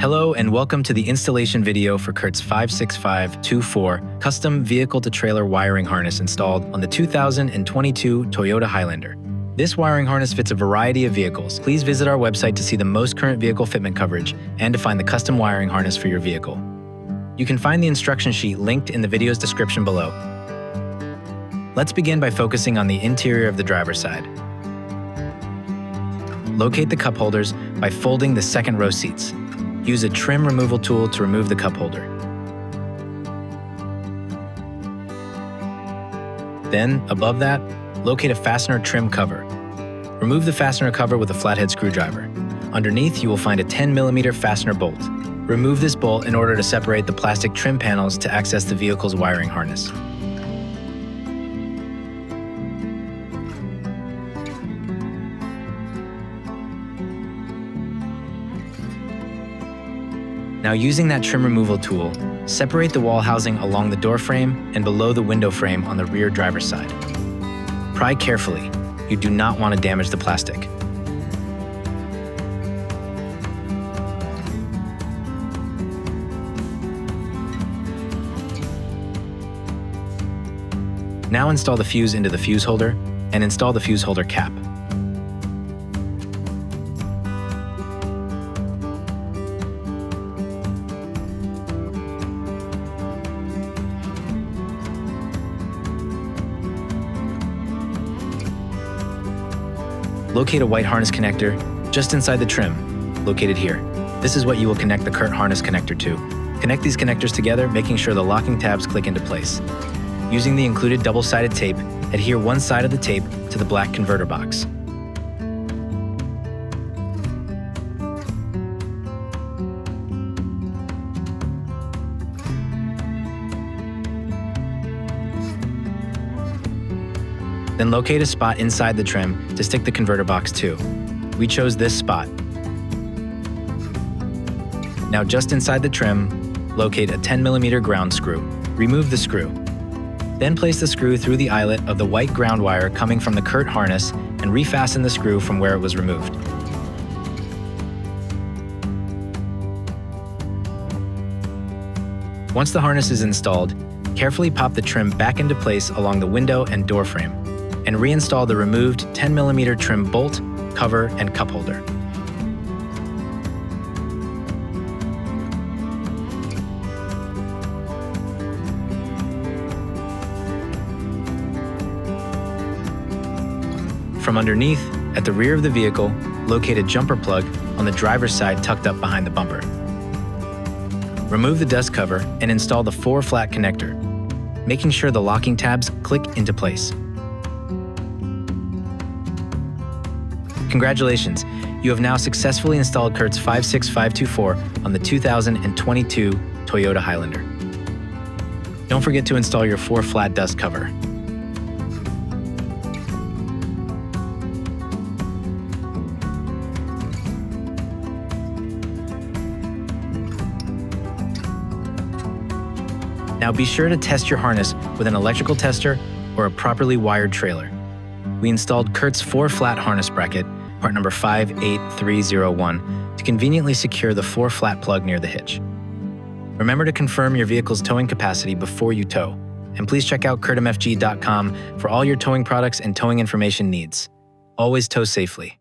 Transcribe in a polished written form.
Hello and welcome to the installation video for CURT's 56524 custom vehicle-to-trailer wiring harness installed on the 2022 Toyota Highlander. This wiring harness fits a variety of vehicles. Please visit our website to see the most current vehicle fitment coverage and to find the custom wiring harness for your vehicle. You can find the instruction sheet linked in the video's description below. Let's begin by focusing on the interior of the driver's side. Locate the cup holders by folding the second row seats. Use a trim removal tool to remove the cup holder. Then, above that, locate a fastener trim cover. Remove the fastener cover with a flathead screwdriver. Underneath, you will find a 10mm fastener bolt. Remove this bolt in order to separate the plastic trim panels to access the vehicle's wiring harness. Now, using that trim removal tool, separate the wall housing along the door frame and below the window frame on the rear driver's side. Pry carefully. You do not want to damage the plastic. Now install the fuse into the fuse holder and install the fuse holder cap. Locate a white harness connector just inside the trim, located here. This is what you will connect the CURT harness connector to. Connect these connectors together, making sure the locking tabs click into place. Using the included double-sided tape, adhere one side of the tape to the black converter box. Then locate a spot inside the trim to stick the converter box to. We chose this spot. Now just inside the trim, locate a 10mm ground screw. Remove the screw. Then place the screw through the eyelet of the white ground wire coming from the CURT harness and refasten the screw from where it was removed. Once the harness is installed, carefully pop the trim back into place along the window and door frame, and reinstall the removed 10mm trim bolt, cover, and cup holder. From underneath, at the rear of the vehicle, locate a jumper plug on the driver's side tucked up behind the bumper. Remove the dust cover and install the 4-flat connector, making sure the locking tabs click into place. Congratulations, you have now successfully installed CURT's 56524 on the 2022 Toyota Highlander. Don't forget to install your 4-flat dust cover. Now be sure to test your harness with an electrical tester or a properly wired trailer. We installed CURT's 4-flat harness bracket, part number 58301, to conveniently secure the 4-flat plug near the hitch. Remember to confirm your vehicle's towing capacity before you tow, and please check out CURTMFG.com for all your towing products and towing information needs. Always tow safely.